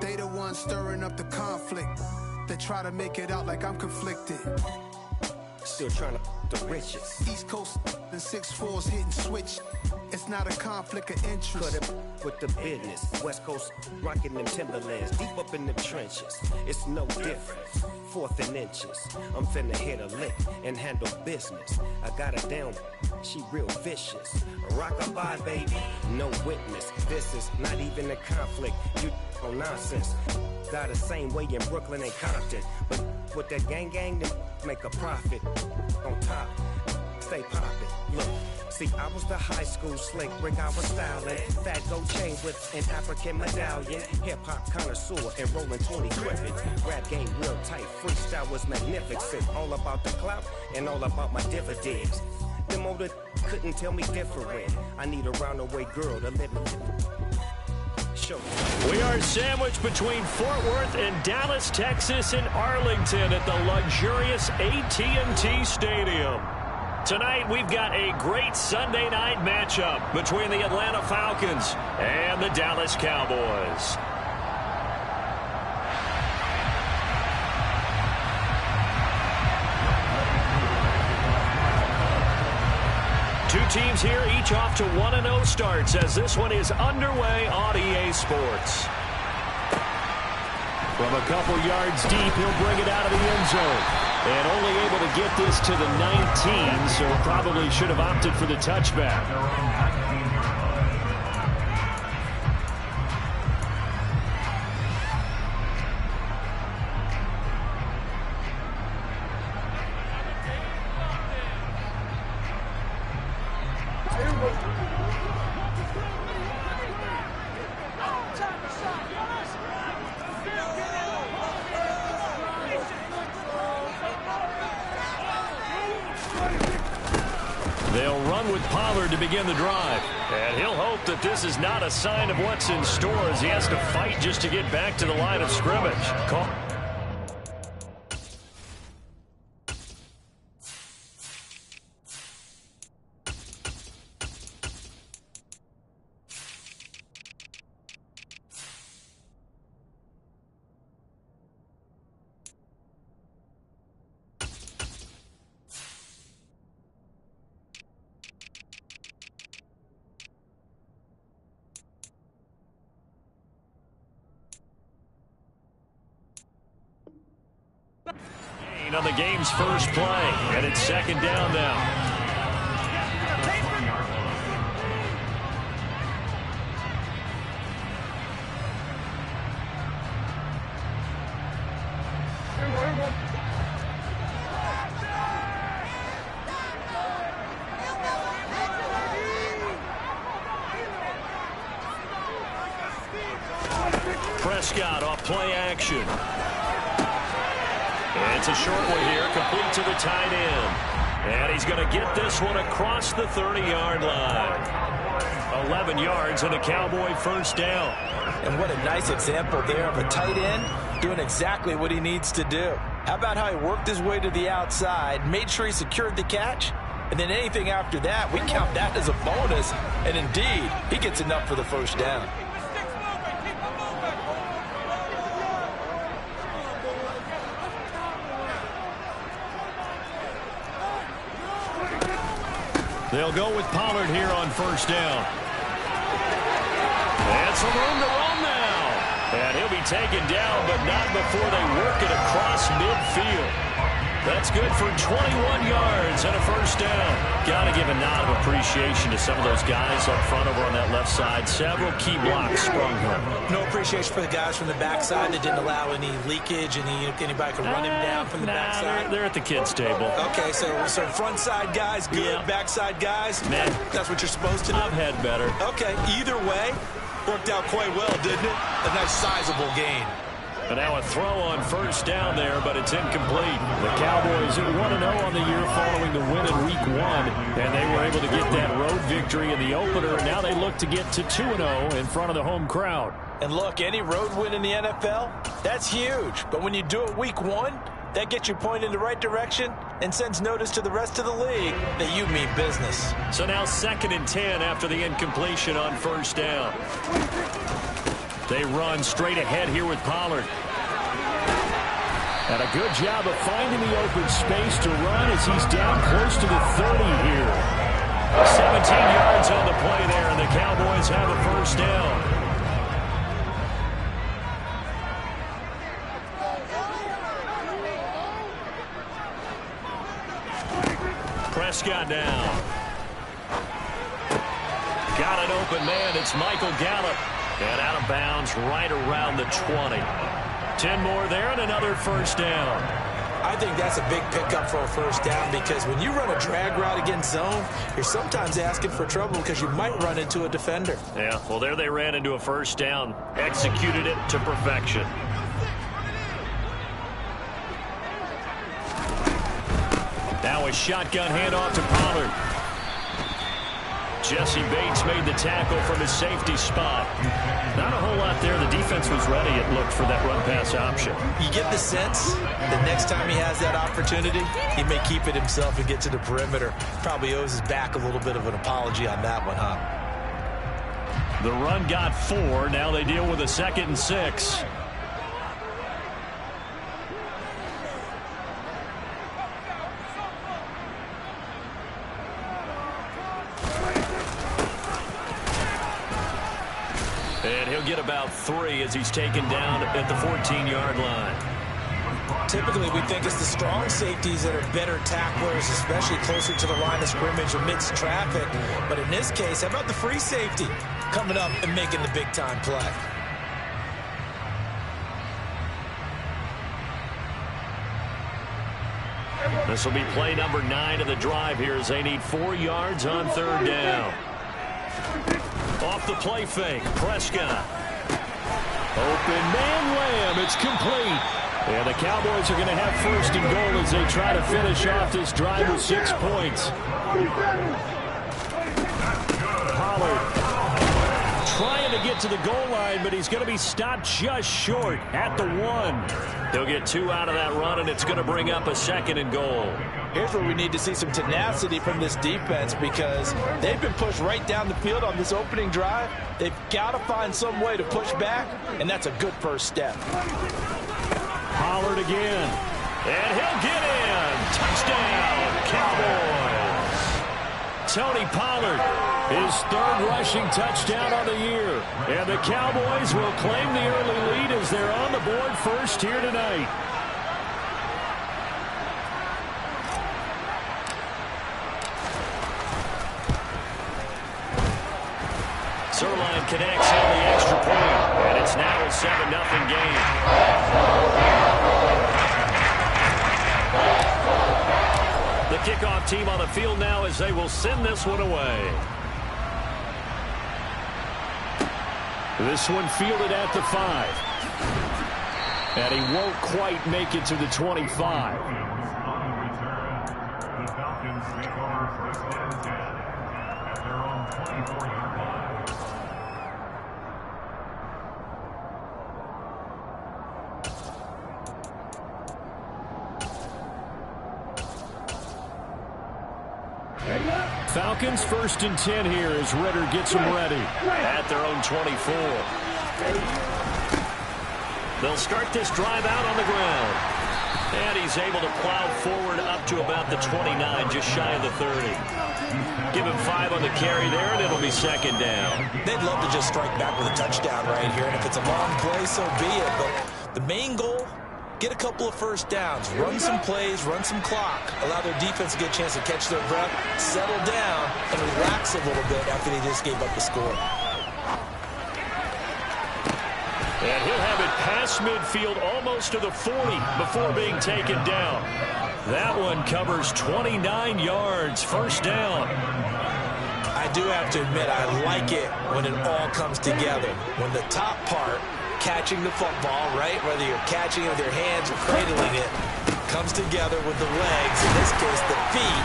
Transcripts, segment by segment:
They the ones stirring up the conflict. They try to make it out like I'm conflicted. Still trying to the riches. East Coast and 6'4s hitting switch. It's not a conflict of interest. Cut it with the business. West Coast rocking them Timberlands, deep up in the trenches. It's no difference. 4th and inches. I'm finna hit a lick and handle business. I got her down. She real vicious. Rock-a-bye, baby. No witness. This is not even a conflict. You on nonsense. Got the same way in Brooklyn and Compton. But with that gang, then make a profit. On top, stay poppin'. Look, see, I was the high school slick Rick, I was styling. Fat gold chain with an African medallion. Hip-hop connoisseur and rolling 20 cribbin'. Rap game real tight, freestyle was magnificent. All about the clout and all about my dividends. Them older couldn't tell me different. I need a roundaway girl to live with. We are sandwiched between Fort Worth and Dallas, Texas, and Arlington at the luxurious AT&T Stadium. Tonight, we've got a great Sunday night matchup between the Atlanta Falcons and the Dallas Cowboys. Two teams here, each off to 1-0 starts as this one is underway on EA Sports. From a couple yards deep, he'll bring it out of the end zone. And only able to get this to the 19, so probably should have opted for the touchback. They'll run with Pollard to begin the drive. And he'll hope that this is not a sign of what's in store as he has to fight just to get back to the line of scrimmage. On the game's first play, and it's 2nd down now. Prescott off play action. It's a short one here, complete to the tight end. And he's going to get this one across the 30-yard line. 11 yards and a Cowboy first down. And what a nice example there of a tight end doing exactly what he needs to do. How about how he worked his way to the outside, made sure he secured the catch, and then anything after that, we count that as a bonus. And indeed, he gets enough for the first down. They'll go with Pollard here on first down. And some room to run now. And he'll be taken down, but not before they work it across midfield. That's good for 21 yards and a first down. Got to give a nod of appreciation to some of those guys up front over on that left side. Several key blocks sprung here. No appreciation for the guys from the backside that didn't allow any leakage, and anybody could run him down from the backside. They're at the kids' table. Okay, so front side guys, good. Yeah. Backside guys, man, that's what you're supposed to do. I've had better. Okay, either way, worked out quite well, didn't it? A nice sizable gain. And now a throw on first down there, but it's incomplete. The Cowboys 1-0 on the year following the win in Week 1, and they were able to get that road victory in the opener, and now they look to get to 2-0 in front of the home crowd. And look, any road win in the NFL, that's huge. But when you do it Week 1, that gets you pointed in the right direction and sends notice to the rest of the league that you mean business. So now 2nd and 10 after the incompletion on first down. They run straight ahead here with Pollard. And a good job of finding the open space to run as he's down close to the 30 here. 17 yards on the play there, and the Cowboys have a first down. Prescott now. Got an open man. It's Michael Gallup. And out of bounds right around the 20. 10 more there and another first down. I think that's a big pickup for a first down because when you run a drag route against zone, you're sometimes asking for trouble because you might run into a defender. Yeah, well, there they ran into a first down. Executed it to perfection. Now a shotgun handoff to Pollard. Jesse Bates made the tackle from his safety spot. Not a whole lot there. The defense was ready, it looked, for that run-pass option. You get the sense that next time he has that opportunity, he may keep it himself and get to the perimeter. Probably owes his back a little bit of an apology on that one, huh? The run got 4. Now they deal with a 2nd and 6. And he'll get about 3 as he's taken down at the 14-yard line. Typically, we think it's the strong safeties that are better tacklers, especially closer to the line of scrimmage amidst traffic. But in this case, how about the free safety coming up and making the big-time play? This will be play number 9 of the drive here as they need 4 yards on 3rd down. Off the play fake, Prescott. Open man Lamb, it's complete. And the Cowboys are going to have 1st and goal as they try to finish off this drive with 6 points. Pollard trying to get to the goal line, but he's going to be stopped just short at the 1. He'll get 2 out of that run, and it's going to bring up a 2nd and goal. Here's where we need to see some tenacity from this defense because they've been pushed right down the field on this opening drive. They've got to find some way to push back, and that's a good first step. Pollard again, and he'll get in. Touchdown, Cowboys. Tony Pollard, his 3rd rushing touchdown on the year. And the Cowboys will claim the early lead as they're on the board first here tonight. Zuerlein connects on the extra point, and it's now a 7-0 game. The kickoff team on the field now as they will send this one away. This one fielded at the 5. And he won't quite make it to the 25. The Falcons take over 1st and 10 at their own 24-yard line. Falcons 1st and 10 here as Ritter gets them ready at their own 24. They'll start this drive out on the ground. And he's able to plow forward up to about the 29, just shy of the 30. Give him 5 on the carry there, and it'll be 2nd down. They'd love to just strike back with a touchdown right here, and if it's a long play, so be it. But the main goal, get a couple of first downs, run some plays, run some clock, allow their defense to get a chance to catch their breath, settle down, and relax a little bit after they just gave up the score. And he'll have it past midfield almost to the 40 before being taken down. That one covers 29 yards, 1st down. I do have to admit, I like it when it all comes together. When the top part, catching the football, right, whether you're catching it with your hands or cradling it, comes together with the legs, in this case the feet,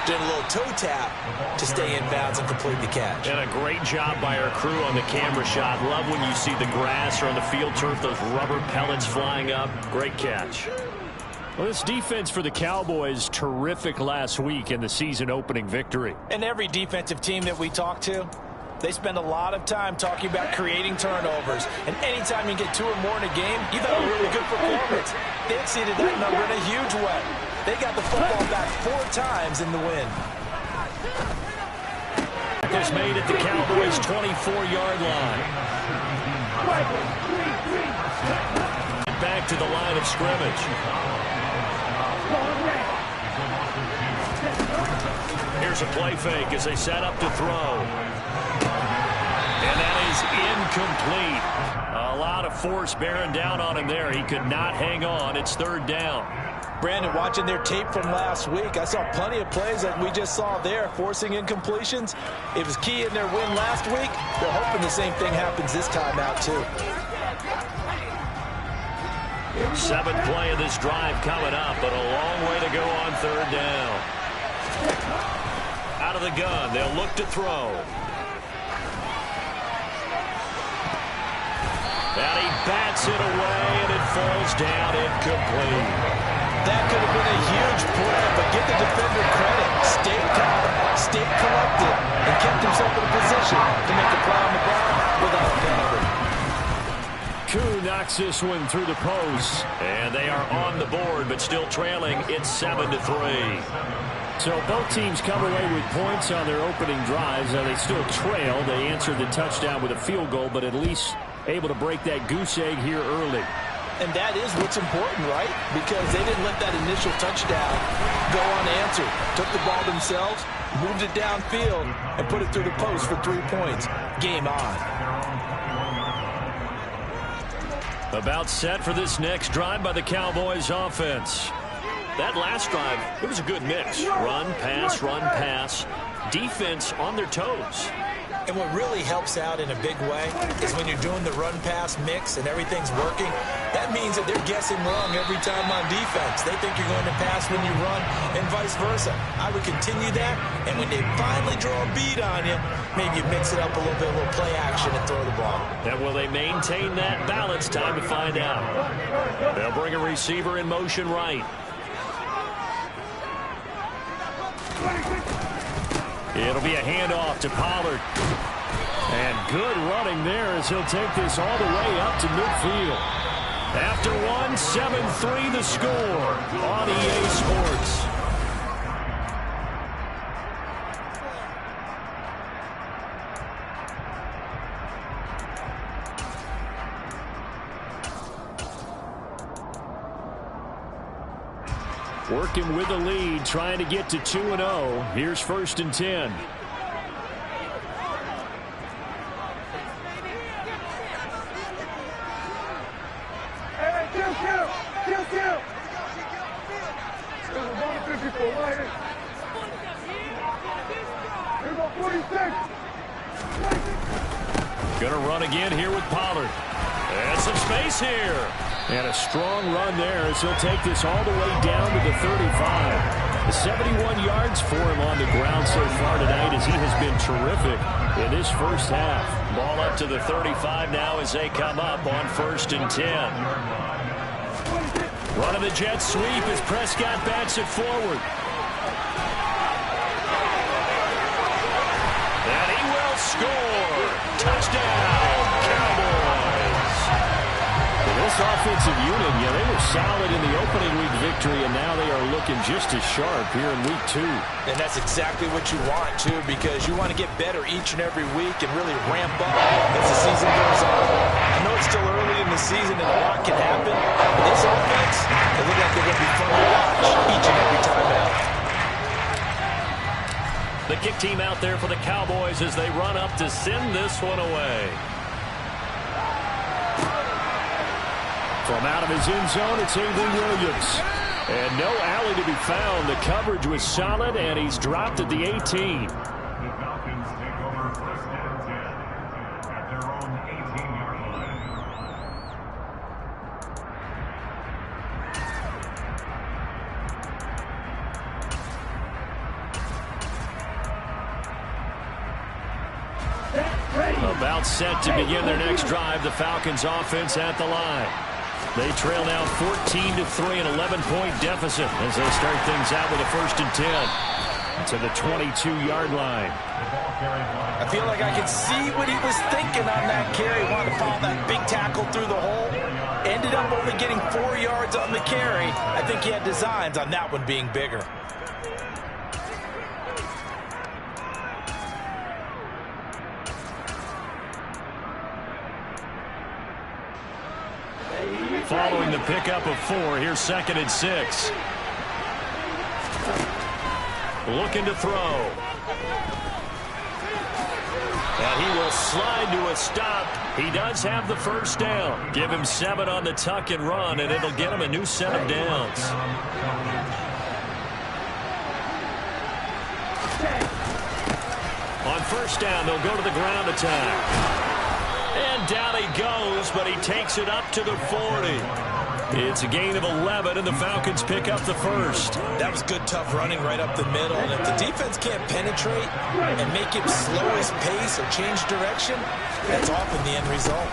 doing a little toe tap to stay in bounds and complete the catch. And a great job by our crew on the camera shot. Love when you see the grass or on the field turf, those rubber pellets flying up. Great catch. Well, this defense for the Cowboys, terrific last week in the season opening victory. And every defensive team that we talk to, They spend a lot of time talking about creating turnovers. And anytime you get 2 or more in a game, you've had a really good performance. They exceeded that number in a huge way. They got the football back 4 times in the win. Is made at the Cowboys' 24-yard line. Back to the line of scrimmage. Here's a play fake as they set up to throw. And that is incomplete. A lot of force bearing down on him there. He could not hang on. It's 3rd down. Brandon, watching their tape from last week, I saw plenty of plays that we just saw there, forcing incompletions. It was key in their win last week. They're hoping the same thing happens this time out, too. 7th play of this drive coming up, but a long way to go on 3rd down. Out of the gun, they'll look to throw. And he bats it away, and it falls down incomplete. That could have been a huge play, but give the defender credit. Stayed calm, stayed collected, and kept himself in a position to make a play on the ball without a penalty. Koo knocks this one through the post, and they are on the board, but still trailing. It's 7-3. So both teams come away with points on their opening drives. Now they still trail. They answered the touchdown with a field goal, but at least able to break that goose egg here early. And that is what's important, right? Because they didn't let that initial touchdown go unanswered. Took the ball themselves, moved it downfield, and put it through the post for 3 points. Game on. About set for this next drive by the Cowboys offense. That last drive, it was a good mix. Run, pass, defense on their toes. And what really helps out in a big way is when you're doing the run-pass mix and everything's working, that means that they're guessing wrong every time on defense. They think you're going to pass when you run and vice versa. I would continue that, and when they finally draw a bead on you, maybe you mix it up a little bit, a little play action and throw the ball. And will they maintain that balance? Time to find out. They'll bring a receiver in motion right. It'll be a handoff to Pollard. And good running there as he'll take this all the way up to midfield. After one, 7-3 the score on EA Sports. Working with the lead, trying to get to 2-0. Here's 1st and 10. Gonna run again here with Pollard. And some space here. And a strong run there as he'll take this all the way down to the 35. 71 yards for him on the ground so far tonight as he has been terrific in this first half. Ball up to the 35 now as they come up on 1st and 10. Run of the jet sweep as Prescott bats it forward. And he will score. Touchdown, Cowboys. This offensive unit, they were solid in the opening week victory, and now they are looking just as sharp here in week 2. And that's exactly what you want, too, because you want to get better each and every week and really ramp up as the season goes on. I know it's still early in the season and a lot can happen, but this offense, they look like they're going to be fun to watch each and every time out. The kick team out there for the Cowboys as they run up to send this one away. From out of his end zone, it's Avery Williams. And no alley to be found. The coverage was solid, and he's dropped at the 18. The Falcons take over 1st and 10 at their own 18-yard line. About set to begin their next drive. The Falcons offense at the line. They trail now 14-3, an 11-point deficit as they start things out with a 1st and 10. to the 22-yard line. I feel like I could see what he was thinking on that carry. Wanted to follow that big tackle through the hole. Ended up only getting 4 yards on the carry. I think he had designs on that one being bigger. Following the pickup of 4, here's 2nd and 6. Looking to throw. And he will slide to a stop. He does have the first down. Give him 7 on the tuck and run, and it'll get him a new set of downs. On first down, they'll go to the ground attack. And down he goes, but he takes it up to the 40. It's a gain of 11, and the Falcons pick up the first. That was good, tough running right up the middle. And if the defense can't penetrate and make him slow his pace or change direction, that's often the end result.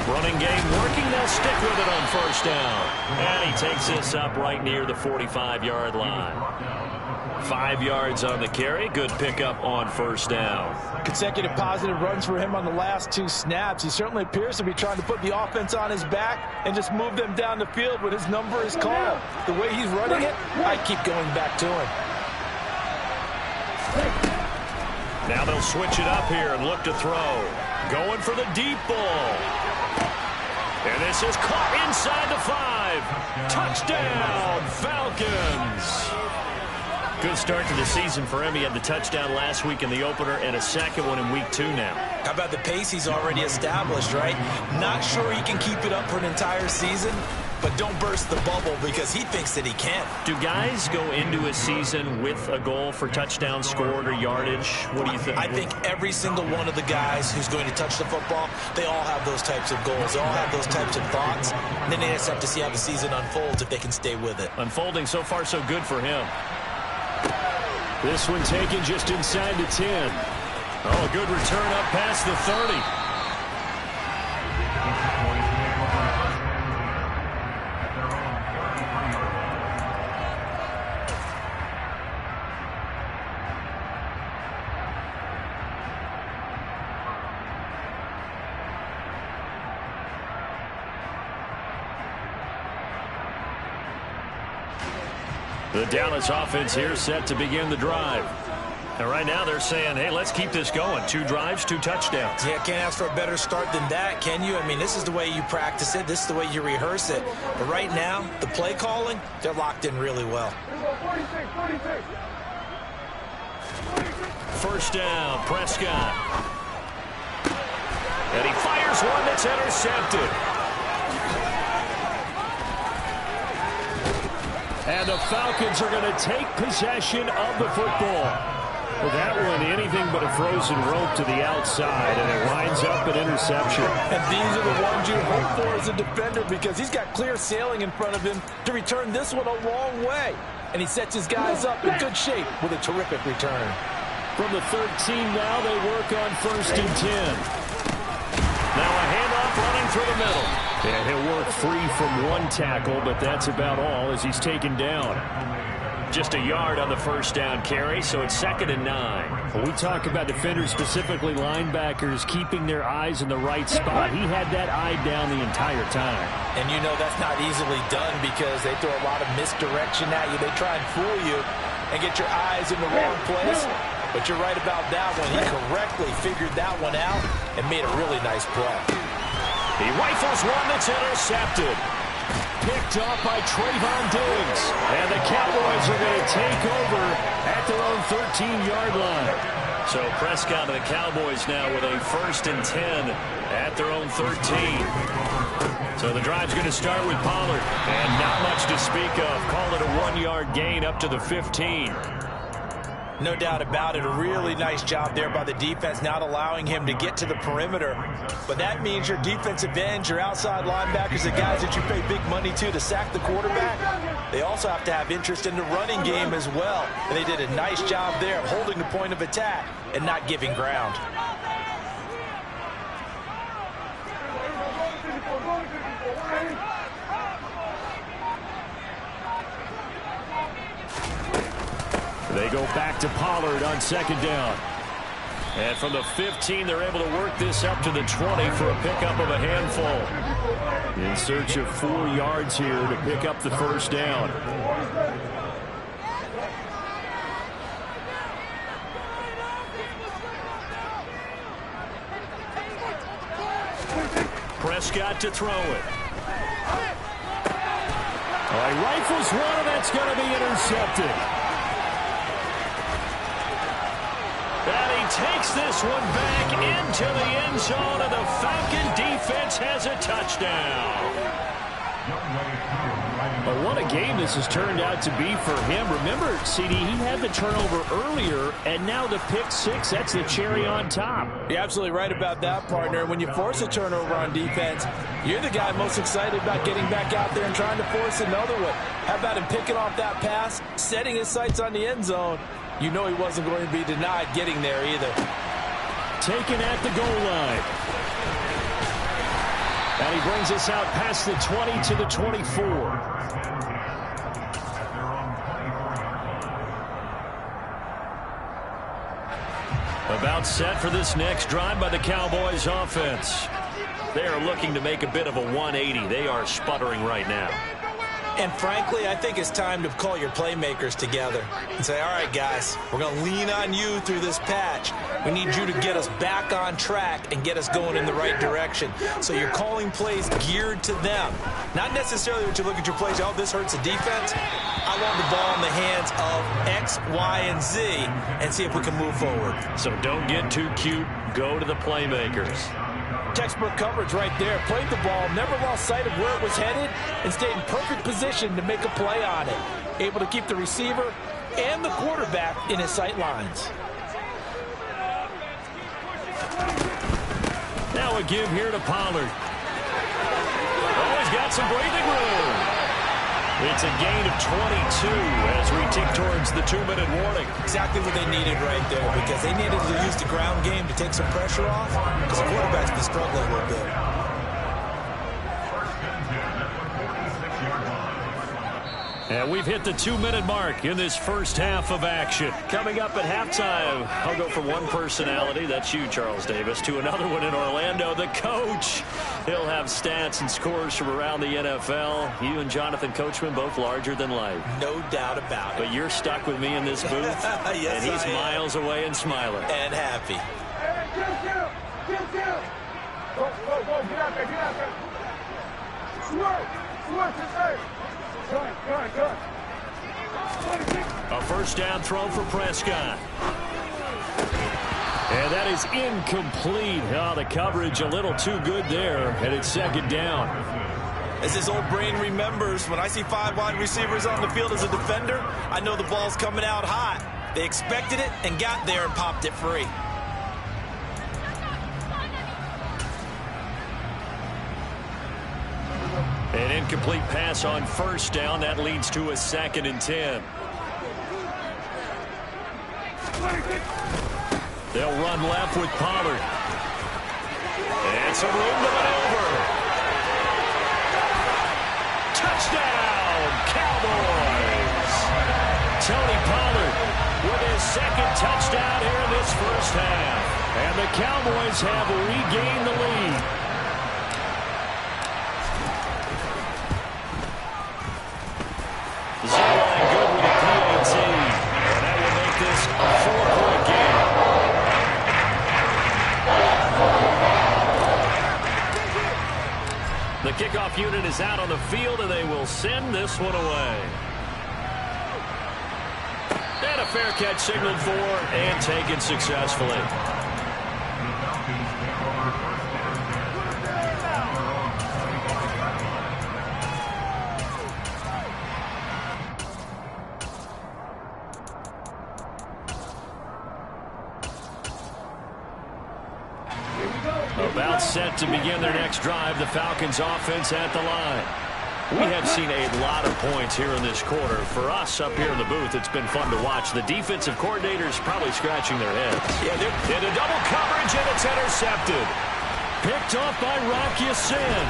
Running game working. They'll stick with it on first down. And he takes this up right near the 45-yard line. 5 yards on the carry. Good pickup on first down. Consecutive positive runs for him on the last 2 snaps. He certainly appears to be trying to put the offense on his back and just move them down the field when his number is called. The way he's running it, I keep going back to him. Now they'll switch it up here and look to throw. Going for the deep ball. And this is caught inside the 5. Touchdown, Falcons. Good start to the season for him. He had the touchdown last week in the opener and a second one in week 2 now. How about the pace he's already established, right? Not sure he can keep it up for an entire season, but don't burst the bubble because he thinks that he can. Do guys go into a season with a goal for touchdown scored or yardage? What do you think? I think every single one of the guys who's going to touch the football, they all have those types of goals. They all have those types of thoughts. And then they just have to see how the season unfolds if they can stay with it. Unfolding so far so good for him. This one taken just inside the 10. Oh, a good return up past the 30. The Dallas offense here set to begin the drive. And right now they're saying, hey, let's keep this going. 2 drives, 2 touchdowns. Yeah, can't ask for a better start than that, can you? I mean, this is the way you practice it. This is the way you rehearse it. But right now, the play calling, they're locked in really well. First down, Prescott. And he fires one that's intercepted. And the Falcons are going to take possession of the football. Well, that one, anything but a frozen rope to the outside, and it winds up an interception. And these are the ones you hope for as a defender because he's got clear sailing in front of him to return this one a long way. And he sets his guys up in good shape with a terrific return. From the 13 now, they work on first and 10. Now a handoff running through the middle. And he'll work free from 1 tackle, but that's about all as he's taken down. Just a yard on the first down carry, so it's 2nd and 9. When we talk about defenders, specifically linebackers, keeping their eyes in the right spot, he had that eye down the entire time. And you know that's not easily done because they throw a lot of misdirection at you. They try and fool you and get your eyes in the wrong place. But you're right about that one. He correctly figured that one out and made a really nice play. He rifles one that's intercepted. Picked off by Trayvon Diggs. And the Cowboys are going to take over at their own 13-yard line. So Prescott and the Cowboys now with a 1st and 10 at their own 13. So the drive's going to start with Pollard. And not much to speak of. Call it a 1-yard gain up to the 15. No doubt about it. A really nice job there by the defense, not allowing him to get to the perimeter. But that means your defensive ends, your outside linebackers, the guys that you pay big money to sack the quarterback, they also have to have interest in the running game as well. And they did a nice job there of holding the point of attack and not giving ground. They go back to Pollard on second down. And from the 15, they're able to work this up to the 20 for a pickup of a handful. In search of 4 yards here to pick up the first down. Prescott to throw it. All right, rifles one, and that's going to be intercepted. And he takes this one back into the end zone, and the Falcon defense has a touchdown. Well, what a game this has turned out to be for him. Remember, CD, he had the turnover earlier, and now the pick six, that's the cherry on top. You're absolutely right about that, partner. When you force a turnover on defense, you're the guy most excited about getting back out there and trying to force another one. How about him picking off that pass, setting his sights on the end zone? You know he wasn't going to be denied getting there either. Taken at the goal line. And he brings us out past the 20 to the 24. About set for this next drive by the Cowboys offense. They are looking to make a bit of a 180. They are sputtering right now. And frankly, I think it's time to call your playmakers together and say, all right, guys, we're going to lean on you through this patch. We need you to get us back on track and get us going in the right direction. So you're calling plays geared to them. Not necessarily that you look at your plays, oh, this hurts the defense. I want the ball in the hands of X, Y, and Z and see if we can move forward. So don't get too cute. Go to the playmakers. Textbook coverage right there. Played the ball, never lost sight of where it was headed, and stayed in perfect position to make a play on it. Able to keep the receiver and the quarterback in his sight lines. Now a give here to Pollard. Oh, he's got some breathing room. It's a gain of 22 as we tick towards the 2-minute warning. Exactly what they needed right there, because they needed to use the ground game to take some pressure off, because the quarterback's been struggling a little bit. And we've hit the 2-minute mark in this first half of action. Coming up at halftime, I'll go from one personality, that's you, Charles Davis, to another one in Orlando, the coach. He'll have stats and scores from around the NFL. You and Jonathan Coachman, both larger than life. No doubt about it. But you're stuck with me in this booth, yes, and he's miles away and smiling. And happy. A first down throw for Prescott. And that is incomplete. Oh, the coverage a little too good there, and it's second down. As his old brain remembers, when I see 5 wide receivers on the field as a defender, I know the ball's coming out hot. They expected it and got there and popped it free. An incomplete pass on first down. That leads to a 2nd and 10. They'll run left with Pollard. And some room to maneuver. Touchdown, Cowboys! Tony Pollard with his 2nd touchdown here in this first half. And the Cowboys have regained the lead. Zero good with a PAT. And that will make this a 4-point game. The kickoff unit is out on the field, and they will send this one away. And a fair catch signaled for and taken successfully. About set to begin their next drive, the Falcons offense at the line. We have seen a lot of points here in this quarter. For us up here in the booth, it's been fun to watch. The defensive coordinators probably scratching their heads. Yeah, they're into double coverage, and it's intercepted. Picked off by Rock Ya-Sin.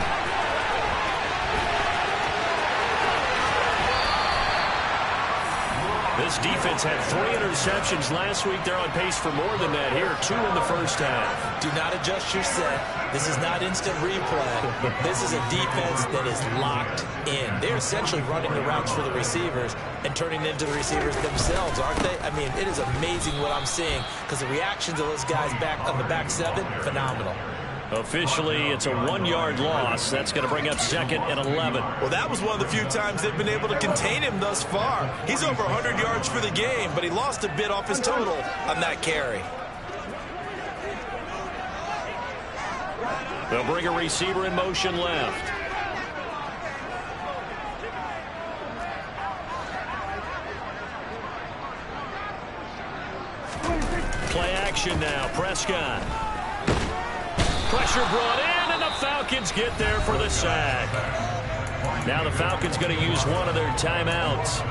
This defense had 3 interceptions last week. They're on pace for more than that here. 2 in the first half. Do not adjust your set. This is not instant replay. This is a defense that is locked in. They're essentially running the routes for the receivers and turning into the receivers themselves, aren't they? I mean, it is amazing what I'm seeing because the reactions of those guys back on the back 7, phenomenal. Officially, it's a 1-yard loss. That's going to bring up 2nd and 11. Well, that was one of the few times they've been able to contain him thus far. He's over 100 yards for the game, but he lost a bit off his total on that carry. They'll bring a receiver in motion left. Play action now. Prescott. Pressure brought in, and the Falcons get there for the sack. Now the Falcons going to use one of their timeouts,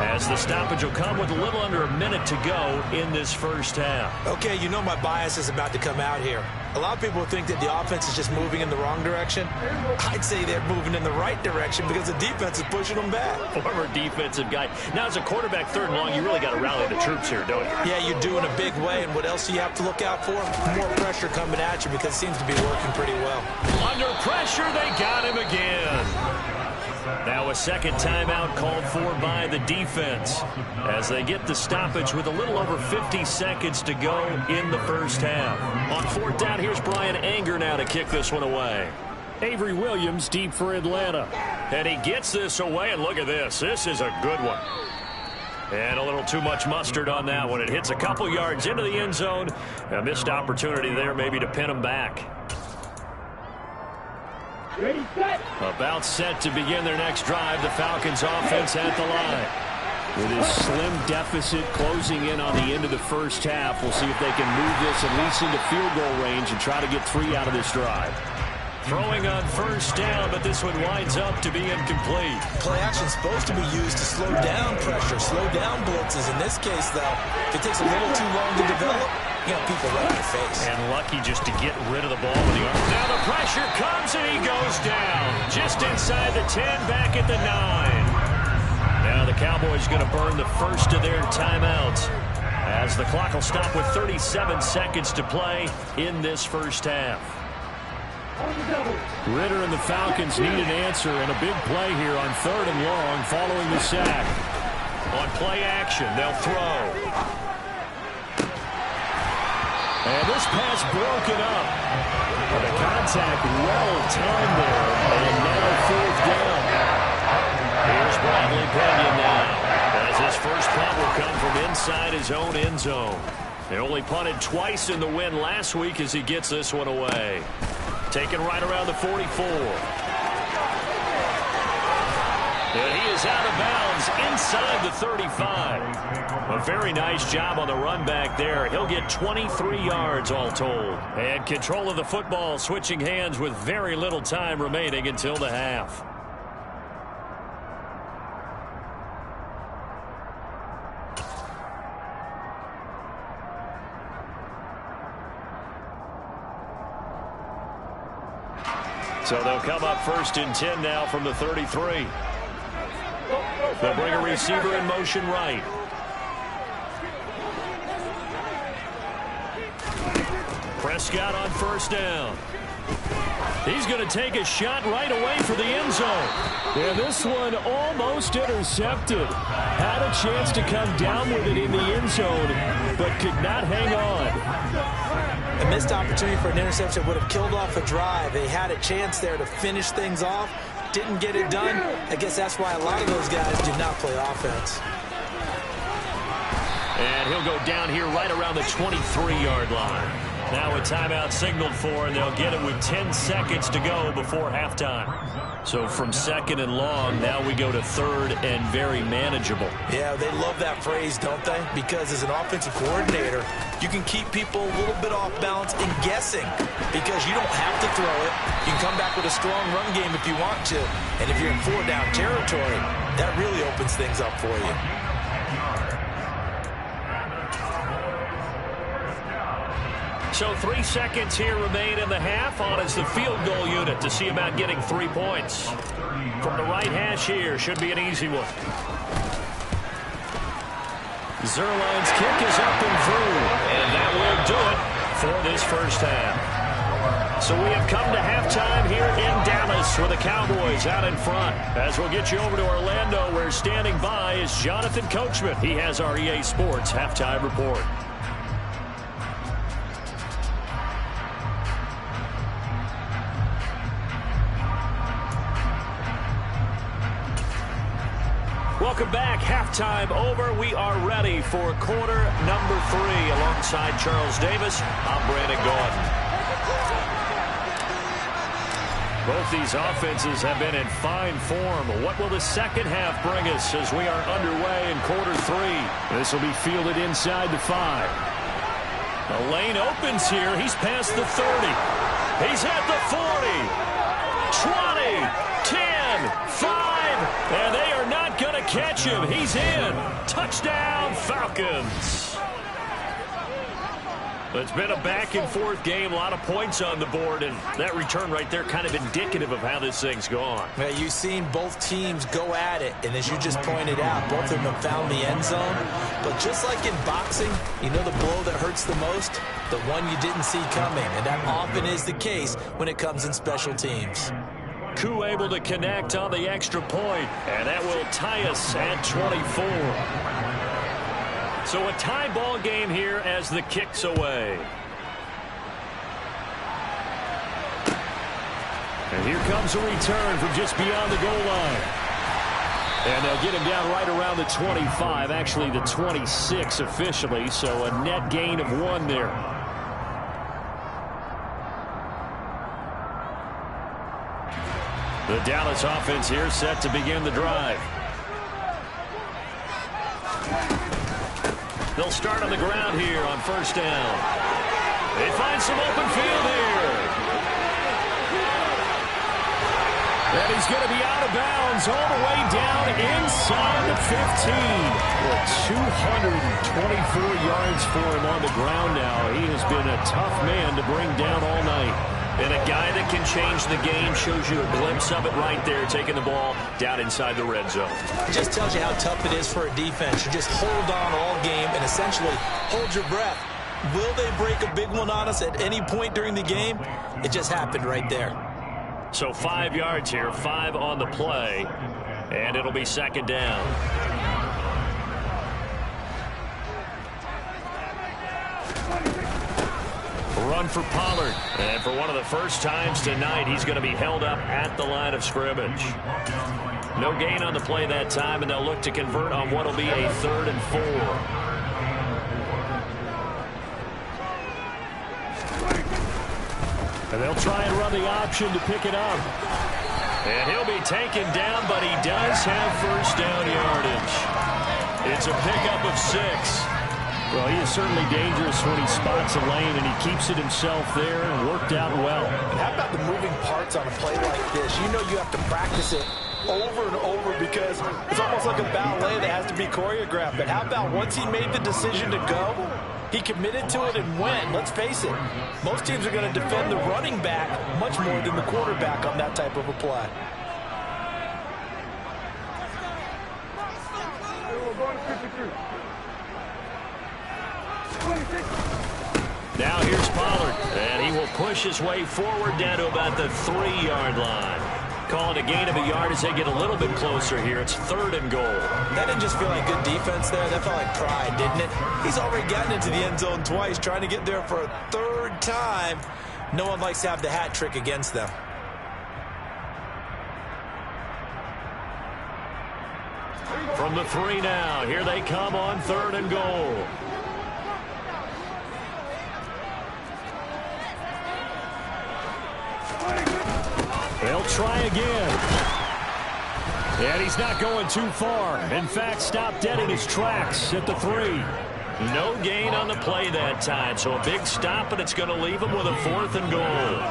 as the stoppage will come with a little under a minute to go in this first half. Okay, you know my bias is about to come out here. A lot of people think that the offense is just moving in the wrong direction. I'd say they're moving in the right direction because the defense is pushing them back. Former defensive guy. Now, as a quarterback, 3rd and long, you really got to rally the troops here, don't you? Yeah, you do in a big way. And what else do you have to look out for? More pressure coming at you because it seems to be working pretty well. Under pressure, they got him again. Now a second timeout called for by the defense as they get the stoppage with a little over 50 seconds to go in the first half. On 4th down, here's Brian Anger now to kick this one away. Avery Williams deep for Atlanta. And he gets this away, and look at this. This is a good one. And a little too much mustard on that one. It hits a couple yards into the end zone. A missed opportunity there maybe to pin him back. Ready, set. About set to begin their next drive. The Falcons offense at the line. With his slim deficit closing in on the end of the first half, we'll see if they can move this at least into field goal range and try to get 3 out of this drive. Throwing on 1st down, but this one winds up to be incomplete. Play action is supposed to be used to slow down pressure, slow down blitzes. In this case, though, if it takes a little too long to develop, you got people right in your face. And lucky just to get rid of the ball with the arm. Now the pressure comes and he goes down. Just inside the 10, back at the 9. Now the Cowboys going to burn the first of their timeouts as the clock will stop with 37 seconds to play in this first half. Ritter and the Falcons need an answer, and a big play here on 3rd and long following the sack. On play action, they'll throw. And this pass broken up. But a contact well timed there, and now 4th down. Here's Bradley Pinion now, as his first punt will come from inside his own end zone. They only punted twice in the win last week as he gets this one away. Taken right around the 44. And he is out of bounds inside the 35. A very nice job on the run back there. He'll get 23 yards all told. And control of the football switching hands with very little time remaining until the half. So they'll come up 1st and 10 now from the 33. They'll bring a receiver in motion right. Prescott on 1st down. He's going to take a shot right away for the end zone. Yeah, this one almost intercepted. Had a chance to come down with it in the end zone, but could not hang on. A missed opportunity for an interception would have killed off a drive. They had a chance there to finish things off. Didn't get it done. I guess that's why a lot of those guys do not play offense. And he'll go down here right around the 23-yard line. Now a timeout signaled for, and they'll get it with 10 seconds to go before halftime. So from 2nd and long, now we go to 3rd and very manageable. Yeah, they love that phrase, don't they? Because as an offensive coordinator, you can keep people a little bit off balance and guessing because you don't have to throw it. You can come back with a strong run game if you want to. And if you're in 4-down territory, that really opens things up for you. So 3 seconds here remain in the half. On is the field goal unit to see about getting 3 points. From the right hash here, should be an easy one. Zuerlein's kick is up and through, and that will do it for this first half. So we have come to halftime here in Dallas with the Cowboys out in front. As we'll get you over to Orlando, where standing by is Jonathan Coachman. He has our EA Sports halftime report. Welcome back. Halftime over. We are ready for quarter number 3. Alongside Charles Davis, I'm Brandon Gaudin. Both these offenses have been in fine form. What will the second half bring us as we are underway in quarter 3? This will be fielded inside the 5. The lane opens here. He's past the 30. He's at the 40. 20. 10. 5. And they are not going to catch him. He's in. Touchdown, Falcons. It's been a back-and-forth game, a lot of points on the board, and that return right there kind of indicative of how this thing's gone. Yeah, you've seen both teams go at it, and as you just pointed out, both of them have found the end zone. But just like in boxing, you know the blow that hurts the most? The one you didn't see coming, and that often is the case when it comes in special teams. Koo able to connect on the extra point, and that will tie us at 24. So a tie ball game here as the kick's away. And here comes a return from just beyond the goal line. And they'll get him down right around the 25, actually the 26 officially, so a net gain of 1 there. The Dallas offense here set to begin the drive. They'll start on the ground here on first down. They find some open field here. And he's going to be out of bounds all the way down inside the 15. Well, 224 yards for him on the ground now. He has been a tough man to bring down all night. And a guy that can change the game, shows you a glimpse of it right there, taking the ball down inside the red zone. It just tells you how tough it is for a defense. You just hold on all game and essentially hold your breath. Will they break a big one on us at any point during the game? It just happened right there. So 5 yards here, 5 on the play, and it'll be second down. Run for Pollard, and for one of the first times tonight, he's going to be held up at the line of scrimmage. No gain on the play that time, and they'll look to convert on what will be a 3rd and 4. And they'll try and run the option to pick it up. And he'll be taken down, but he does have first down yardage. It's a pickup of 6. Well, he is certainly dangerous when he spots a lane, and he keeps it himself there and worked out well. And how about the moving parts on a play like this? You know you have to practice it over and over because it's almost like a ballet that has to be choreographed. But how about once he made the decision to go, he committed to it and went. Let's face it, most teams are going to defend the running back much more than the quarterback on that type of a play. Now here's Pollard, and he will push his way forward down to about the 3-yard line. Calling a gain of a yard as they get a little bit closer here. It's 3rd and goal. That didn't just feel like good defense there. That felt like pride, didn't it? He's already gotten into the end zone twice, trying to get there for a 3rd time. No one likes to have the hat trick against them. From the 3 now, here they come on 3rd and goal. They'll try again. And he's not going too far. In fact, stopped dead in his tracks at the 3. No gain on the play that time, so a big stop, and it's going to leave him with a 4th and goal.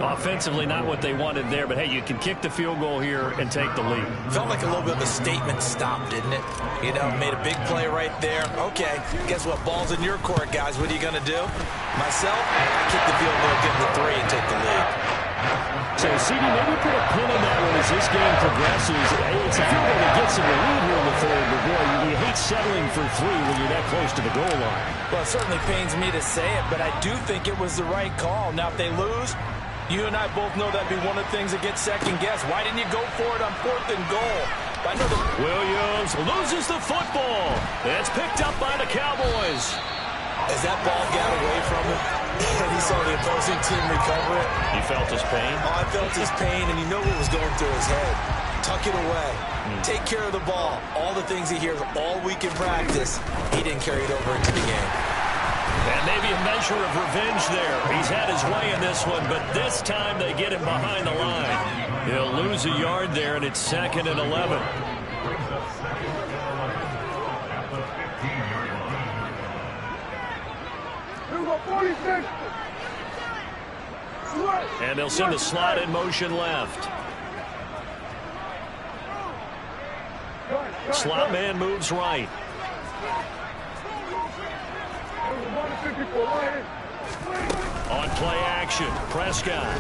Offensively, not what they wanted there, but hey, you can kick the field goal here and take the lead. Felt like a little bit of a statement stop, didn't it? You know, made a big play right there. Okay, guess what? Ball's in your court, guys. What are you going to do? Myself, I kick the field goal, get the 3, and take the lead. So, CD, maybe put a pin in that one as this game progresses. It's a field goal that gets in the lead here in the third, but boy, you hate settling for 3 when you're that close to the goal line. Well, it certainly pains me to say it, but I do think it was the right call. Now, if they lose, you and I both know that'd be one of the things that gets second-guessed. Why didn't you go for it on 4th and goal? I know Williams loses the football. It's picked up by the Cowboys. As that ball got away from him, and he saw the opposing team recover it. You felt his pain? Oh, I felt his pain, and you know what was going through his head. Tuck it away. Take care of the ball. All the things he hears all week in practice, he didn't carry it over into the game. And maybe a measure of revenge there. He's had his way in this one, but this time they get him behind the line. He'll lose a yard there, and it's 2nd and 11. And they'll send the slot in motion left. Slot man moves right. On play action, Prescott.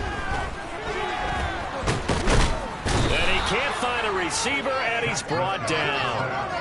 And he can't find a receiver, and he's brought down.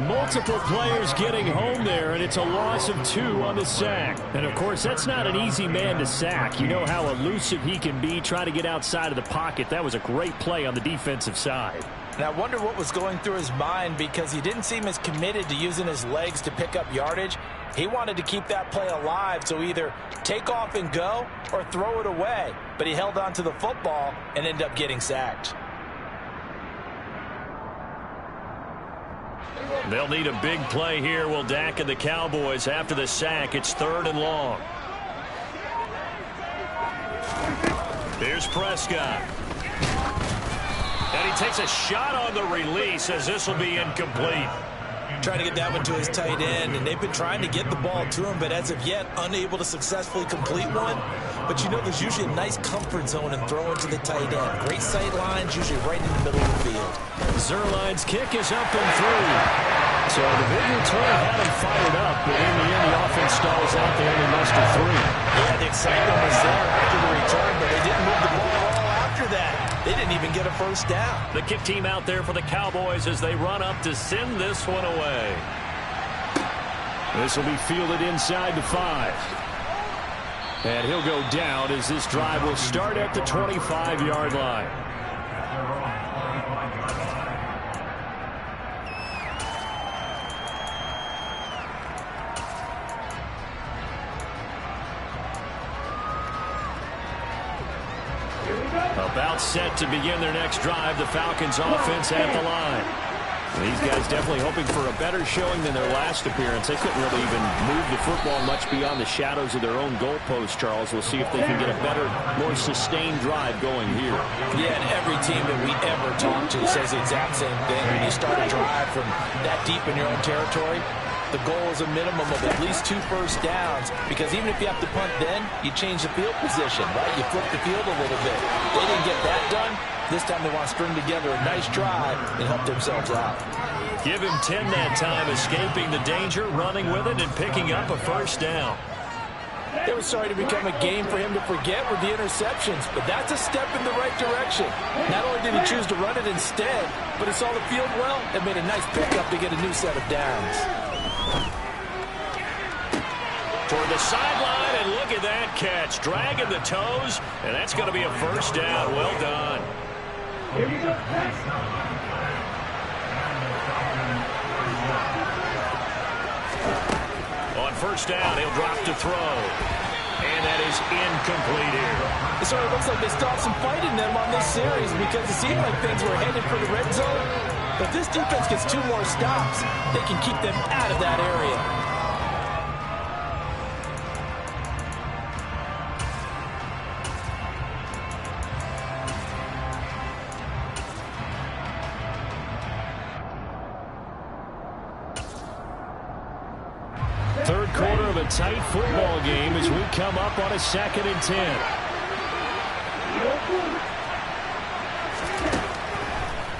Multiple players getting home there, and it's a loss of 2 on the sack. And, of course, that's not an easy man to sack. You know how elusive he can be, trying to get outside of the pocket. That was a great play on the defensive side. And I wonder what was going through his mind, because he didn't seem as committed to using his legs to pick up yardage. He wanted to keep that play alive, so either take off and go or throw it away. But he held on to the football and ended up getting sacked. They'll need a big play here, will Dak and the Cowboys. After the sack, it's 3rd and long. Here's Prescott. And he takes a shot on the release as this will be incomplete. Trying to get that one to his tight end, and they've been trying to get the ball to him, but as of yet, unable to successfully complete one. But you know there's usually a nice comfort zone in throwing to the tight end. Great sight lines, usually right in the middle of the field. Zuerlein's kick is up and through. So the big return had him fired up, but in the end, the offense stalls out. They only mustered 3. Yeah, the excitement was there after the return, but they didn't move the ball at all after that. They didn't even get a first down. The kick team out there for the Cowboys as they run up to send this one away. This will be fielded inside the 5. And he'll go down as this drive will start at the 25-yard line. About set to begin their next drive, the Falcons offense at the line. These guys definitely hoping for a better showing than their last appearance. They couldn't really even move the football much beyond the shadows of their own goalpost, Charles. We'll see if they can get a better, more sustained drive going here. Yeah, and every team that we ever talk to says the exact same thing. When you start a drive from that deep in your own territory, the goal is a minimum of at least 2 first downs, because even if you have to punt then, you change the field position, right? You flip the field a little bit. They didn't get that done. This time they want to string together a nice drive and help themselves out. Give him 10 that time, escaping the danger, running with it, and picking up a first down. It was starting to become a game for him to forget with the interceptions, but that's a step in the right direction. Not only did he choose to run it instead, but he saw the field well and made a nice pickup to get a new set of downs. Toward the sideline, and look at that catch. Dragging the toes, and that's going to be a first down. Well done. On first down, he'll drop to throw. And that is incomplete here. It sort of looks like they stopped some fight in them on this series, because it seemed like things were headed for the red zone. But if this defense gets 2 more stops, they can keep them out of that area. Third quarter of a tight football game as we come up on a 2nd and 10.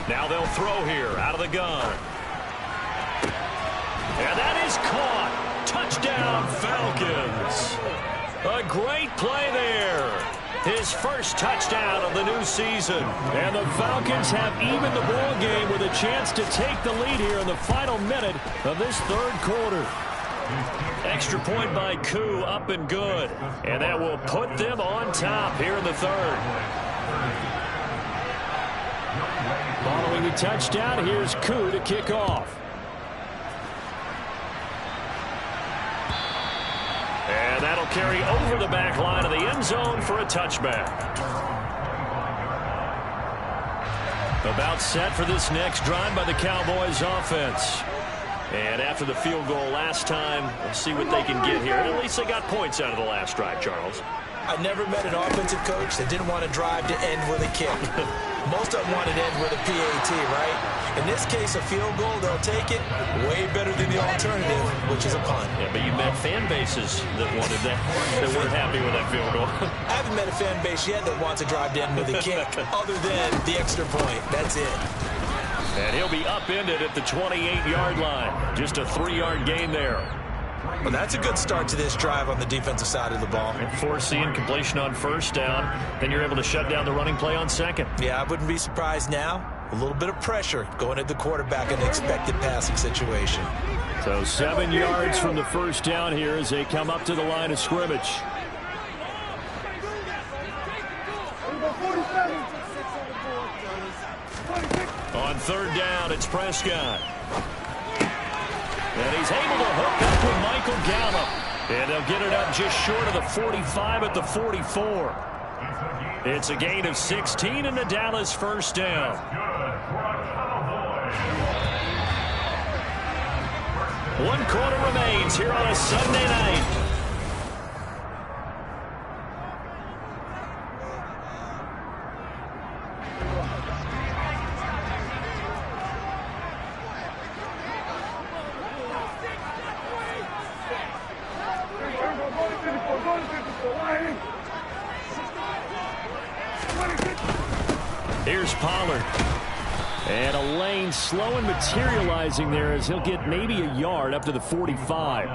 Now they'll throw here out of the gun. And that is caught. Touchdown, Falcons. A great play there. His first touchdown of the new season. And the Falcons have evened the ball game with a chance to take the lead here in the final minute of this third quarter. Extra point by Koo, up and good. And that will put them on top here in the third. Following the touchdown, here's Koo to kick off. And that'll carry over the back line of the end zone for a touchback. About set for this next drive by the Cowboys offense. And after the field goal last time, we'll see what they can get here. At least they got points out of the last drive, Charles. I never met an offensive coach that didn't want to drive to end with a kick. Most of them want to end with a PAT, right? In this case, a field goal, they'll take it. Way better than the alternative, which is a punt. Yeah, but you met fan bases that wanted that, that weren't happy with that field goal. I haven't met a fan base yet that wants to drive to end with a kick, other than the extra point. That's it. And he'll be upended at the 28-yard line. Just a 3-yard gain there. Well, that's a good start to this drive on the defensive side of the ball. And force the incompletion on first down. Then you're able to shut down the running play on second. Yeah, I wouldn't be surprised now. A little bit of pressure going at the quarterback in an expected passing situation. So 7 yards from the first down here as they come up to the line of scrimmage. On third down, it's Prescott. And he's able to hook up with Michael Gallup. And they'll get it up just short of the 45 at the 44. It's a gain of 16 and the Dallas first down. 1 quarter remains here on a Sunday night. Here's Pollard. And a lane slow and materializing there as he'll get maybe a yard up to the 45.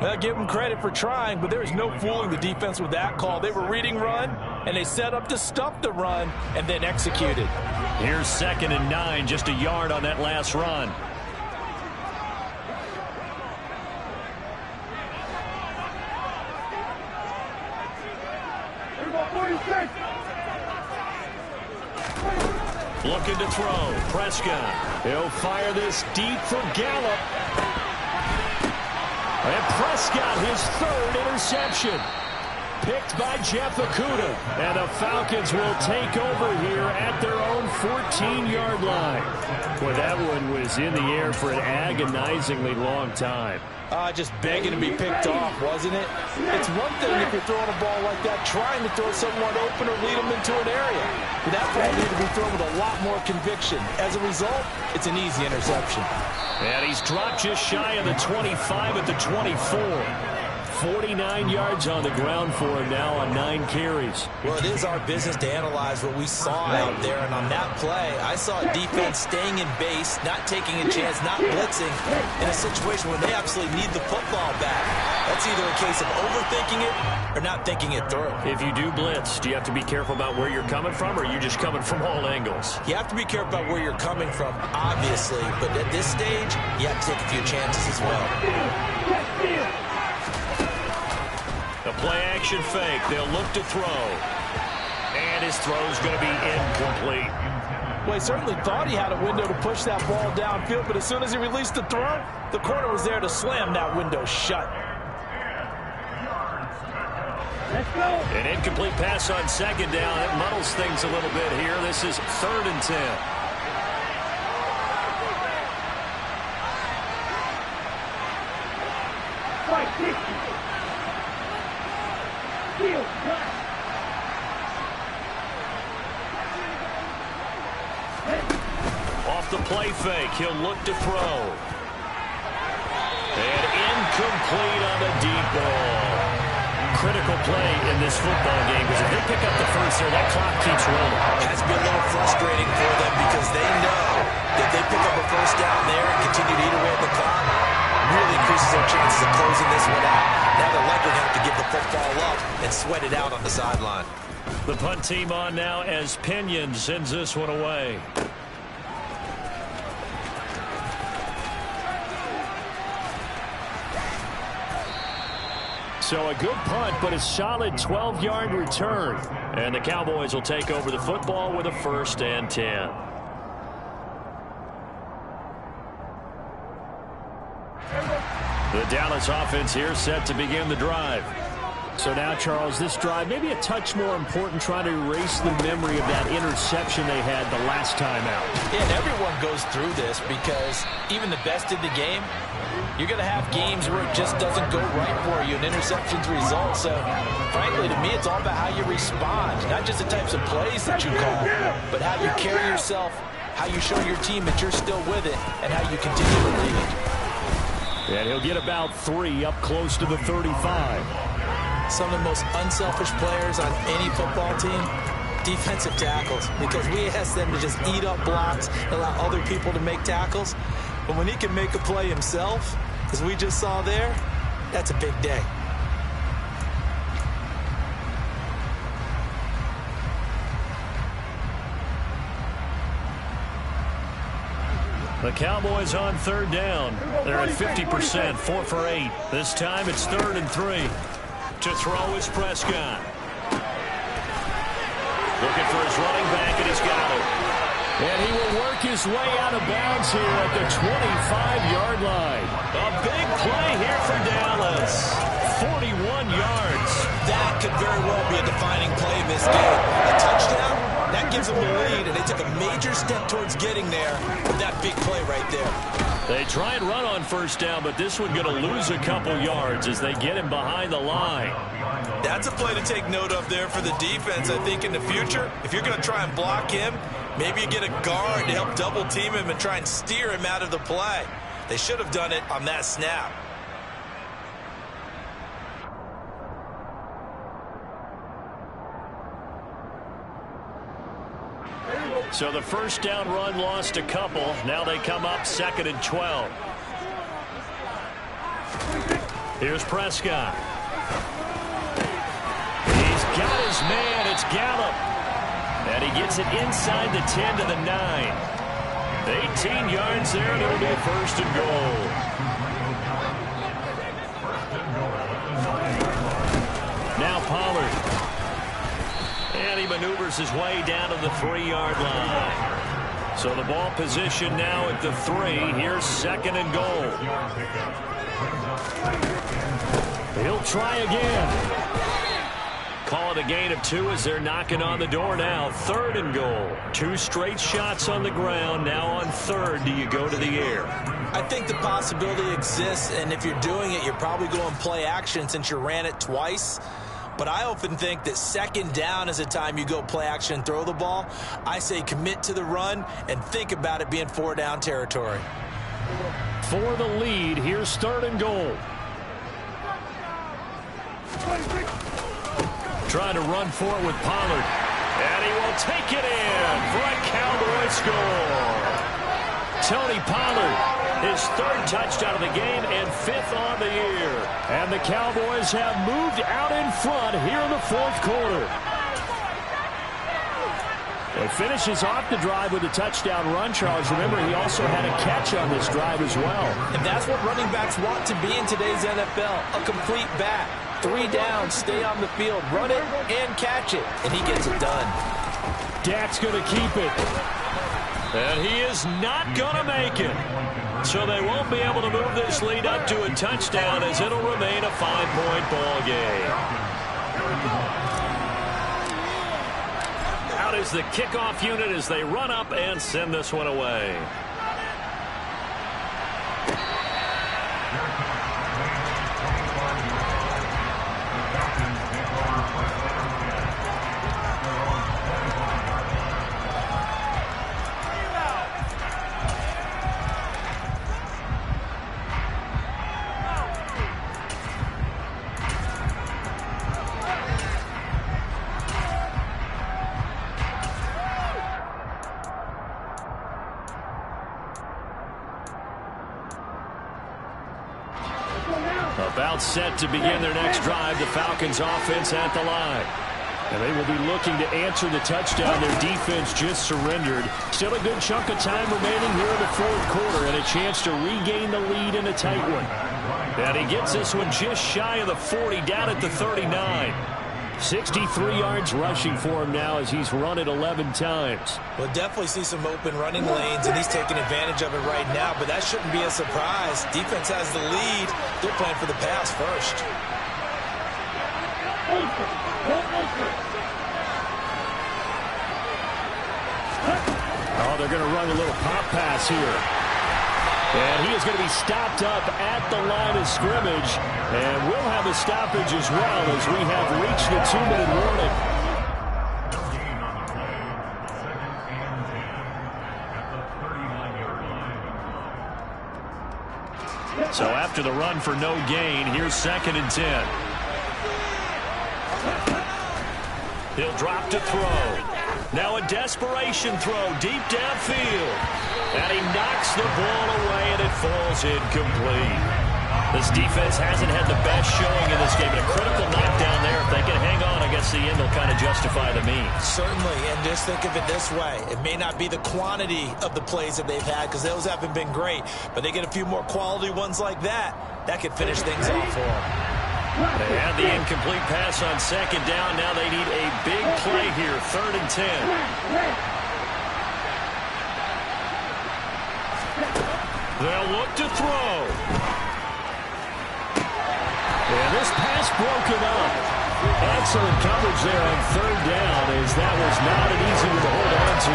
Well, give him credit for trying, but there's no fooling the defense with that call. They were reading run, and they set up to stuff the run and then executed. Here's 2nd and 9, just a yard on that last run. Looking to throw. Prescott. He'll fire this deep for Gallup. And Prescott, his 3rd interception. Picked by Jeff Okudah. And the Falcons will take over here at their own 14-yard line. Boy, that one was in the air for an agonizingly long time. Just begging to be picked off, wasn't it? It's one thing if you're throwing a ball like that, trying to throw someone open or lead them into an area. But that ball needed to be thrown with a lot more conviction. As a result, it's an easy interception. And he's dropped just shy of the 25 at the 24. 49 yards on the ground for him now on 9 carries. Well, it is our business to analyze what we saw out there, and on that play, I saw defense staying in base, not taking a chance, not blitzing, in a situation where they absolutely need the football back. That's either a case of overthinking it or not thinking it through. If you do blitz, do you have to be careful about where you're coming from, or are you just coming from all angles? You have to be careful about where you're coming from, obviously, but at this stage, you have to take a few chances as well. The play-action fake. They'll look to throw. And his throw's going to be incomplete. Well, he certainly thought he had a window to push that ball downfield, but as soon as he released the throw, the corner was there to slam that window shut. An incomplete pass on 2nd down. It muddles things a little bit here. This is 3rd and 10. Off the play fake, he'll look to throw. And incomplete on the deep ball. Critical play in this football game, because if they pick up the first there, that clock keeps rolling. It has to be a little frustrating for them because they know that they pick up a first down there and continue to eat away at the clock, really increases their chances of closing this one out. Now they're likely to have to give the football up and sweat it out on the sideline. The punt team on now as Pinion sends this one away. So a good punt, but a solid 12-yard return. And the Cowboys will take over the football with a 1st and 10. The Dallas offense here set to begin the drive. So now, Charles, this drive maybe a touch more important, trying to erase the memory of that interception they had the last time out. Yeah, and everyone goes through this because even the best in the game, you're going to have games where it just doesn't go right for you, and interceptions result. So, frankly, to me, it's all about how you respond, not just the types of plays that you call, but how you carry yourself, how you show your team that you're still with it, and how you continue to lead. And he'll get about 3 up close to the 35. Some of the most unselfish players on any football team, defensive tackles, because we ask them to just eat up blocks, allow other people to make tackles. But when he can make a play himself, as we just saw there, that's a big day. The Cowboys on 3rd down. They're at 50%, 4 for 8. This time it's 3rd and 3. To throw is Prescott. Looking for his running back, and he's got it. And he will work his way out of bounds here at the 25-yard line. A big play here for Dallas. 41 yards. That could very well be a defining play in this game. A touchdown, that gives them the lead, and they took a major step towards getting there with that big play right there. They try and run on 1st down, but this one going to lose a couple yards as they get him behind the line. That's a play to take note of there for the defense, I think, in the future. If you're going to try and block him, maybe you get a guard to help double team him and try and steer him out of the play. They should have done it on that snap. So the 1st down run lost a couple. Now they come up 2nd and 12. Here's Prescott. He's got his man. It's Gallup. And he gets it inside the 10 to the 9. 18 yards there, and it'll be a 1st and goal. Now Pollard. And he maneuvers his way down to the 3-yard line. So the ball position now at the 3. Here's 2nd and goal. He'll try again. Call it a gain of 2 as they're knocking on the door now. 3rd and goal. 2 straight shots on the ground. Now on 3rd, do you go to the air? I think the possibility exists, and if you're doing it, you're probably going play action since you ran it twice. But I often think that 2nd down is a time you go play action and throw the ball. I say commit to the run and think about it being 4-down territory. For the lead, here's 3rd and goal. Trying to run for it with Pollard. And he will take it in for a Cowboy score. Tony Pollard, his 3rd touchdown of the game and 5th on the year. And the Cowboys have moved out in front here in the 4th quarter. It finishes off the drive with a touchdown run, Charles. Remember, he also had a catch on this drive as well. And that's what running backs want to be in today's NFL, a complete back. 3 downs, stay on the field, run it, and catch it. And he gets it done. Dak's going to keep it. And he is not going to make it. So they won't be able to move this lead up to a touchdown as it'll remain a 5-point ball game. Out is the kickoff unit as they run up and send this one away. About set to begin their next drive, the Falcons offense at the line. And they will be looking to answer the touchdown their defense just surrendered. Still a good chunk of time remaining here in the fourth quarter and a chance to regain the lead in a tight one. And he gets this one just shy of the 40, down at the 39. 63 yards rushing for him now as he's run it 11 times. We'll definitely see some open running lanes, and he's taking advantage of it right now, but that shouldn't be a surprise. Defense has the lead. They're playing for the pass first. Oh, they're going to run a little pop pass here. And he is going to be stopped up at the line of scrimmage. And we'll have a stoppage as well as we have reached the 2-minute warning. No gain on the play. 2nd and 10 at the 39-yard line. So after the run for no gain, here's 2nd and 10. He'll drop to throw. Now a desperation throw deep downfield. And he knocks the ball away, and it falls incomplete. This defense hasn't had the best showing in this game. And a critical knockdown there. If they can hang on, I guess the end will kind of justify the means. Certainly, and just think of it this way. It may not be the quantity of the plays that they've had because those haven't been great. But they get a few more quality ones like that. That could finish things off for them. They had the incomplete pass on 2nd down. Now they need a big play here, 3rd and 10. They'll look to throw. And this pass broken up. Excellent coverage there on 3rd down as that was not an easy one to hold on to.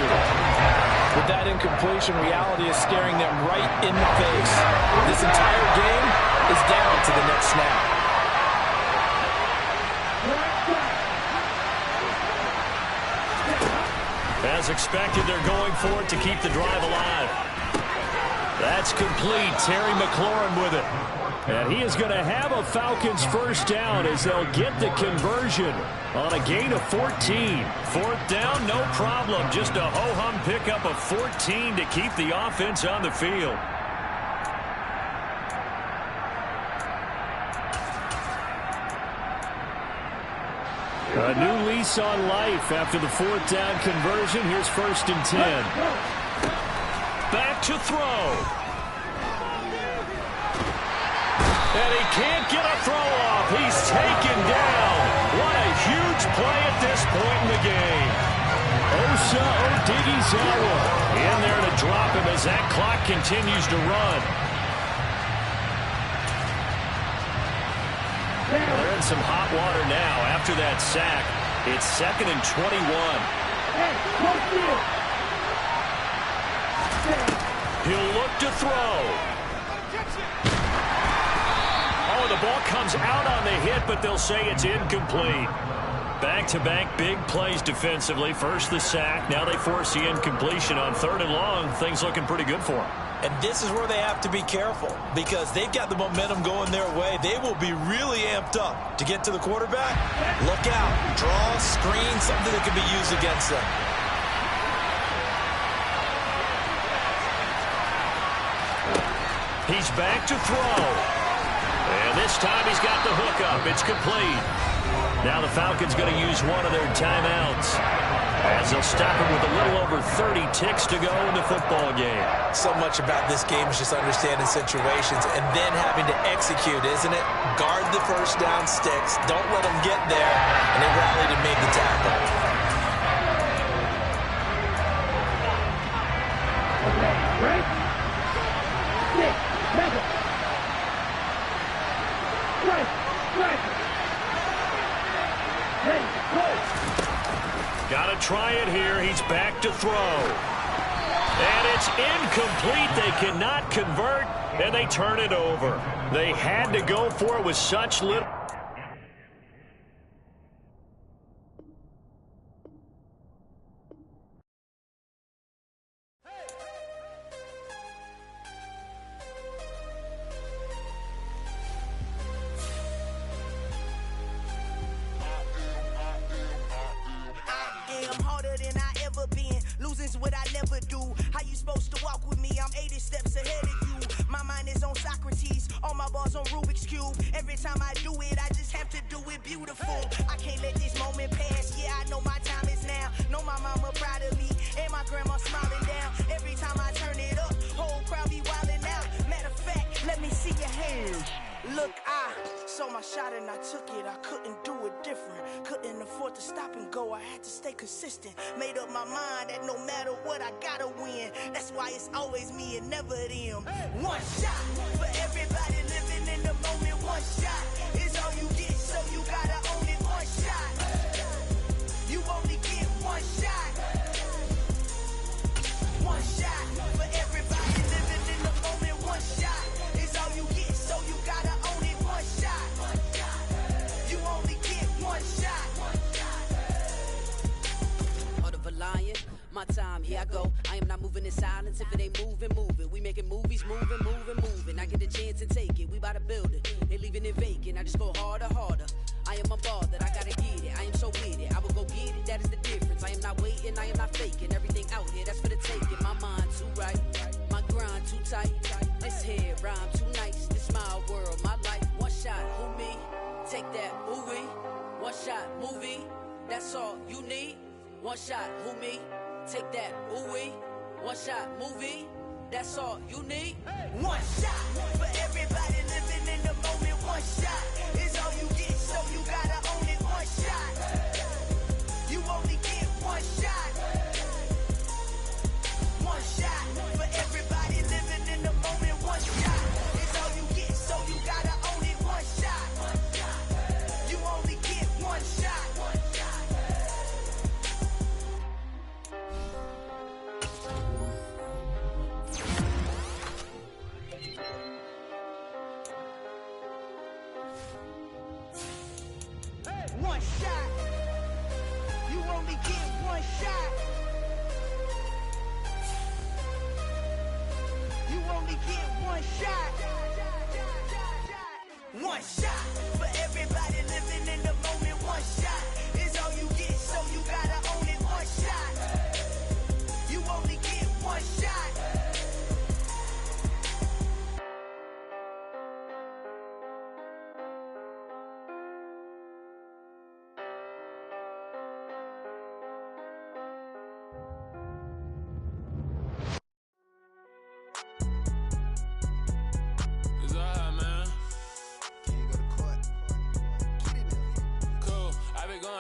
With that incompletion, reality is staring them right in the face. This entire game is down to the next snap. As expected, they're going for it to keep the drive alive. That's complete. Terry McLaurin with it. And he is going to have a Falcons first down as they'll get the conversion on a gain of 14. 4th down, no problem. Just a ho-hum pickup of 14 to keep the offense on the field. A new lease on life after the 4th down conversion. Here's 1st and 10. Back to throw. And he can't get a throw off. He's taken down. What a huge play at this point in the game. Osa Odighizuwa in there to drop him as that clock continues to run. They're in some hot water now after that sack. It's 2nd and 21. He'll look to throw. Oh, the ball comes out on the hit, but they'll say it's incomplete. Back-to-back big plays defensively. First the sack. Now they force the incompletion on 3rd and long. Things looking pretty good for them. And this is where they have to be careful because they've got the momentum going their way. They will be really amped up to get to the quarterback. Look out. Draw, screen, something that can be used against them. He's back to throw. And this time he's got the hook up. It's complete. Now the Falcons going to use one of their timeouts as they'll stop him with a little over 30 ticks to go in the football game. So much about this game is just understanding situations and then having to execute, isn't it? Guard the first down sticks. Don't let them get there. And they rallied and made the tackle. Right? Six, seven. Right. Got to try it here. He's back to throw. And it's incomplete. They cannot convert, and they turn it over. They had to go for it with such little. What I never do. How you supposed to walk with me? I'm 80 steps ahead of you. My mind is on Socrates. All my balls on Rubik's Cube. Every let this moment pass. Yeah, I know my time is now. Know my mama proud of me, and my grandma smiling down. Every time I turn it up, whole crowd be wildin' out. Matter of fact, let me see your hands. Look, I saw my shot and I took it. I couldn't do it different. Couldn't afford to stop and go. I had to stay consistent. Made up my mind that no matter what, I gotta win. That's why it's always me and never them. One shot for everybody living in the moment. One shot is all you get, so you gotta own it. One shot. You only get one shot. One shot for everybody living in the moment. One shot is all you get, so you gotta own it. One shot. You only get one shot. Heart of a lion, my time, here I go. I am not moving in silence. If it ain't moving, moving. We making movies, moving. I get the chance and take it. We bout to build it. They leaving it vacant. I just go harder. I am a ball that I gotta get it. I am so with it. I will go get it. That is the difference. I am not waiting. I am not faking. Everything out here, that's for the taking. My mind too right. My grind too tight. This head rhyme too nice. This my world, my life. One shot, who me? Take that movie. One shot, movie. That's all you need. One shot, who me? Take that, ooh-wee. One shot, movie. That's all you need. One shot for everybody living in the moment. One shot is all you get, so you gotta own it. One shot. You only get one shot. One shot for everybody living in the moment. One shot is all you get, so you gotta own it. One shot. You only get one shot. One shot. You only get one shot. You only get one shot. One shot for everybody living in the moment. One shot is all you get, so you gotta own it. One shot. You only get one shot.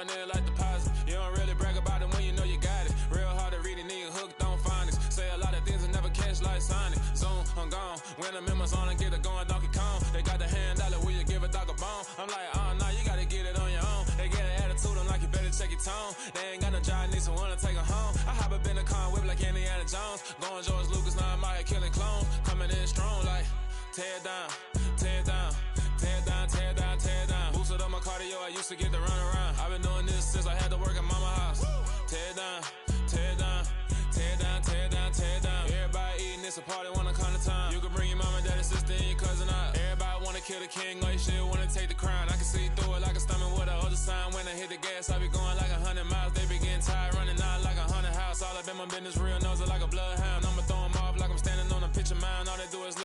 In like deposit. You don't really brag about it when you know you got it. Real hard to read a nigga hooked on phonics. Say a lot of things and never catch like Sonic. Zoom, I'm gone. When I'm in my zone and get it going Donkey Kong. They got the hand dollar, will you give a dog a bone? I'm like, nah, you gotta get it on your own. They get an attitude, I'm like, you better check your tone. They ain't got no job, need someone to take her home. I hop up in the car, whip like Indiana Jones. Going George Lucas, now I'm out here killing clones. Coming in strong like, tear down, tear down. Tear down, tear down, tear down. Boosted up my cardio, I used to get to run around. I've been doing this since I had to work at mama house. Tear down, tear down, tear down, tear down, tear down. Everybody eating, it's a party, wanna come to time. You can bring your mama, daddy, sister, and your cousin out. Everybody wanna kill the king, like shit, wanna take the crown. I can see through it like a stomach with a other sign. When I hit the gas, I be going like 100 miles. They be getting tired, running out like 100 house. All up in my business, real nose like a bloodhound. I'ma throw 'em off like I'm standing on a picture mound. All they do is